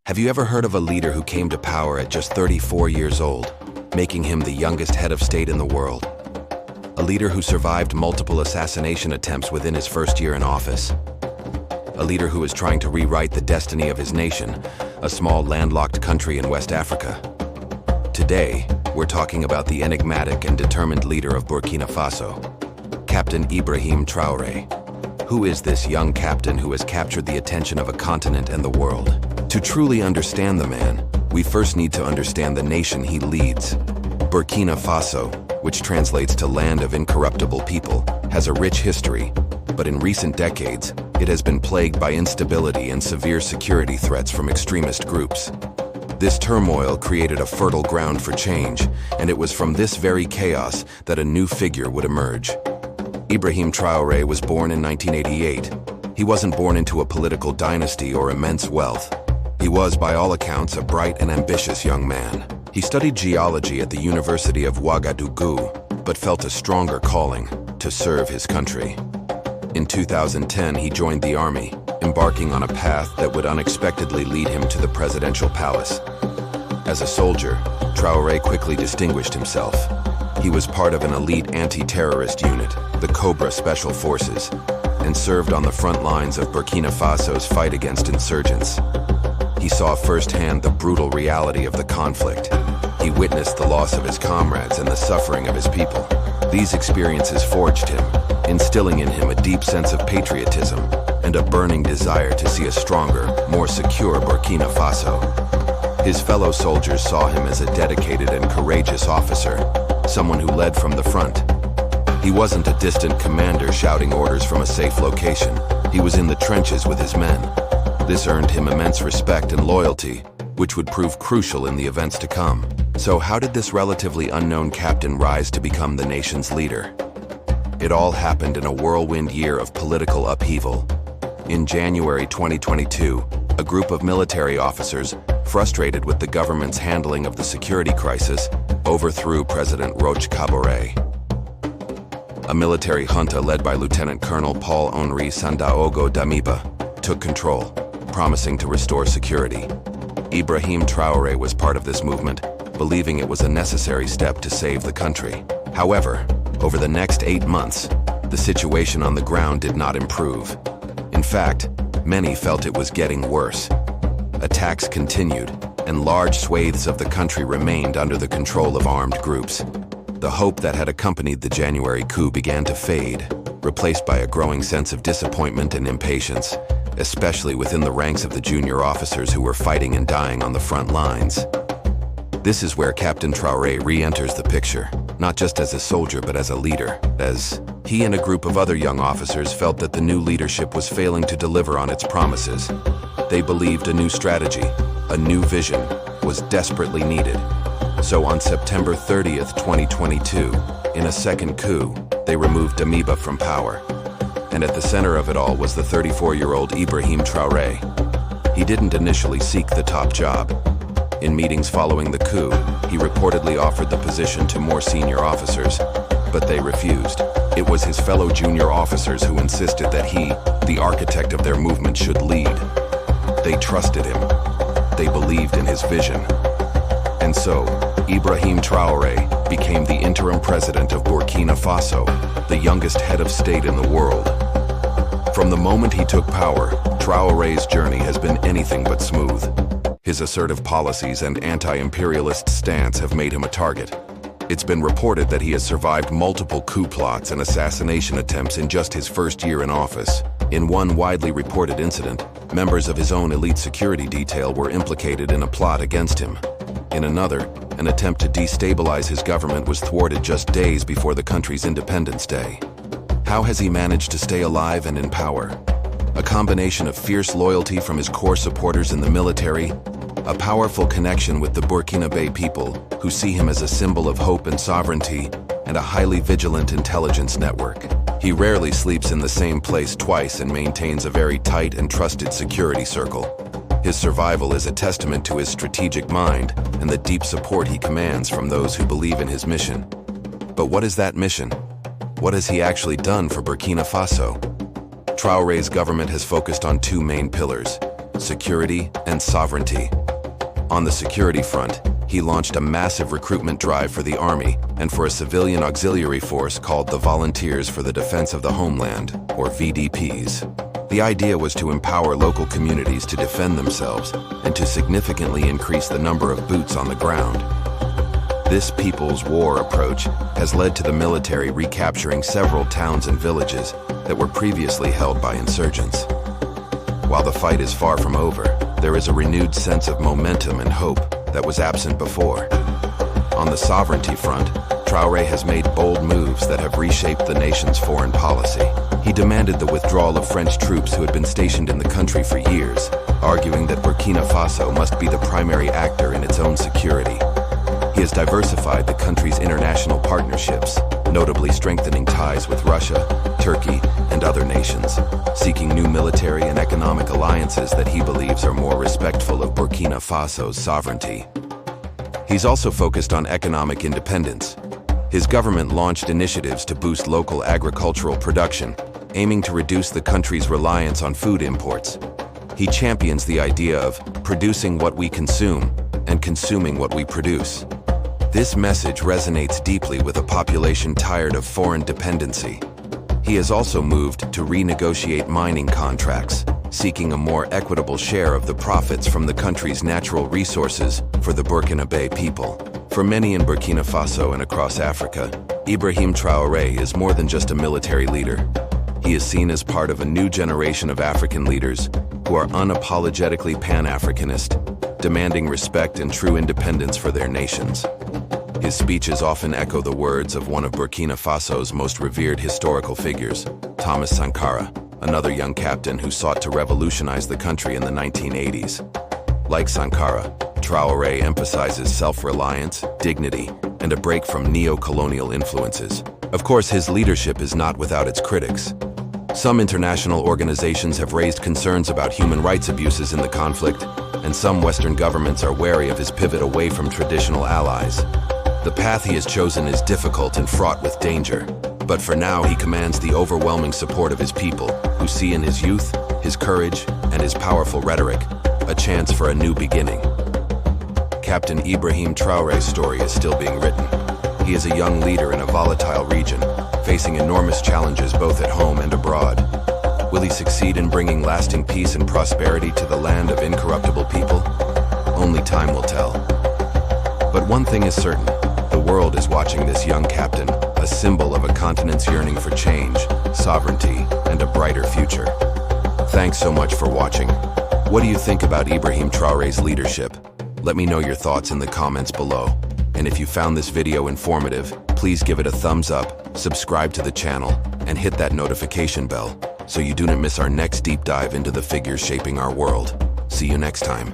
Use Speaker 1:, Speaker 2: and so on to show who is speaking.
Speaker 1: Have you ever heard of a leader who came to power at just 34 years old, making him the youngest head of state in the world? A leader who survived multiple assassination attempts within his first year in office. A leader who is trying to rewrite the destiny of his nation, a small landlocked country in West Africa. Today, we're talking about the enigmatic and determined leader of Burkina Faso, Captain Ibrahim Traore. Who is this young captain who has captured the attention of a continent and the world? To truly understand the man, we first need to understand the nation he leads. Burkina Faso, which translates to land of incorruptible people, has a rich history, but in recent decades, it has been plagued by instability and severe security threats from extremist groups. This turmoil created a fertile ground for change, and it was from this very chaos that a new figure would emerge. Ibrahim Traore was born in 1988. He wasn't born into a political dynasty or immense wealth. He was, by all accounts, a bright and ambitious young man. He studied geology at the University of Ouagadougou, but felt a stronger calling to serve his country. In 2010, he joined the army, embarking on a path that would unexpectedly lead him to the presidential palace. As a soldier, Traoré quickly distinguished himself. He was part of an elite anti-terrorist unit, the Cobra Special Forces, and served on the front lines of Burkina Faso's fight against insurgents. He saw firsthand the brutal reality of the conflict. He witnessed the loss of his comrades and the suffering of his people. These experiences forged him, instilling in him a deep sense of patriotism and a burning desire to see a stronger, more secure Burkina Faso. His fellow soldiers saw him as a dedicated and courageous officer, someone who led from the front. He wasn't a distant commander shouting orders from a safe location. He was in the trenches with his men. This earned him immense respect and loyalty, which would prove crucial in the events to come. So how did this relatively unknown captain rise to become the nation's leader? It all happened in a whirlwind year of political upheaval. In January 2022, a group of military officers, frustrated with the government's handling of the security crisis, overthrew President Roch Kabore. A military junta led by Lieutenant Colonel Paul-Henri Sandaogo Damiba took control, promising to restore security. Ibrahim Traore was part of this movement, believing it was a necessary step to save the country. However, over the next 8 months, the situation on the ground did not improve. In fact, many felt it was getting worse. Attacks continued, and large swathes of the country remained under the control of armed groups. The hope that had accompanied the January coup began to fade, replaced by a growing sense of disappointment and impatience, especially within the ranks of the junior officers who were fighting and dying on the front lines. This is where Captain Traoré re-enters the picture, not just as a soldier but as a leader, as he and a group of other young officers felt that the new leadership was failing to deliver on its promises. They believed a new strategy, a new vision, was desperately needed. So on September 30th, 2022, in a second coup, they removed Damiba from power. And at the center of it all was the 34-year-old Ibrahim Traoré. He didn't initially seek the top job. In meetings following the coup, he reportedly offered the position to more senior officers, but they refused. It was his fellow junior officers who insisted that he, the architect of their movement, should lead. They trusted him. They believed in his vision. And so, Ibrahim Traoré became the interim president of Burkina Faso, the youngest head of state in the world. From the moment he took power, Traoré's journey has been anything but smooth. His assertive policies and anti-imperialist stance have made him a target. It's been reported that he has survived multiple coup plots and assassination attempts in just his first year in office. In one widely reported incident, members of his own elite security detail were implicated in a plot against him. In another, an attempt to destabilize his government was thwarted just days before the country's Independence Day. How has he managed to stay alive and in power? A combination of fierce loyalty from his core supporters in the military, a powerful connection with the Burkinabe people, who see him as a symbol of hope and sovereignty, and a highly vigilant intelligence network. He rarely sleeps in the same place twice and maintains a very tight and trusted security circle. His survival is a testament to his strategic mind and the deep support he commands from those who believe in his mission. But what is that mission? What has he actually done for Burkina Faso? Traoré's government has focused on two main pillars: security, and sovereignty. On the security front, he launched a massive recruitment drive for the army and for a civilian auxiliary force called the Volunteers for the Defense of the Homeland, or VDPs. The idea was to empower local communities to defend themselves and to significantly increase the number of boots on the ground. This People's War approach has led to the military recapturing several towns and villages that were previously held by insurgents. While the fight is far from over, there is a renewed sense of momentum and hope that was absent before. On the sovereignty front, Traoré has made bold moves that have reshaped the nation's foreign policy. He demanded the withdrawal of French troops who had been stationed in the country for years, arguing that Burkina Faso must be the primary actor in its own security. He has diversified the country's international partnerships, notably strengthening ties with Russia, Turkey, and other nations, seeking new military and economic alliances that he believes are more respectful of Burkina Faso's sovereignty. He's also focused on economic independence. His government launched initiatives to boost local agricultural production, aiming to reduce the country's reliance on food imports. He champions the idea of producing what we consume and consuming what we produce. This message resonates deeply with a population tired of foreign dependency. He has also moved to renegotiate mining contracts, seeking a more equitable share of the profits from the country's natural resources for the Burkinabe people. For many in Burkina Faso and across Africa, Ibrahim Traore is more than just a military leader. He is seen as part of a new generation of African leaders who are unapologetically Pan-Africanist, demanding respect and true independence for their nations. His speeches often echo the words of one of Burkina Faso's most revered historical figures, Thomas Sankara, another young captain who sought to revolutionize the country in the 1980s. Like Sankara, Traoré emphasizes self-reliance, dignity, and a break from neo-colonial influences. Of course, his leadership is not without its critics. Some international organizations have raised concerns about human rights abuses in the conflict, and some Western governments are wary of his pivot away from traditional allies. The path he has chosen is difficult and fraught with danger, but for now he commands the overwhelming support of his people, who see in his youth, his courage, and his powerful rhetoric a chance for a new beginning. Captain Ibrahim Traoré's story is still being written. He is a young leader in a volatile region, facing enormous challenges both at home and abroad. Will he succeed in bringing lasting peace and prosperity to the land of incorruptible people? Only time will tell. But one thing is certain, the world is watching this young captain, a symbol of a continent's yearning for change, sovereignty, and a brighter future. Thanks so much for watching. What do you think about Ibrahim Traoré's leadership? Let me know your thoughts in the comments below. And if you found this video informative, please give it a thumbs up, subscribe to the channel, and hit that notification bell so you do not miss our next deep dive into the figures shaping our world. See you next time.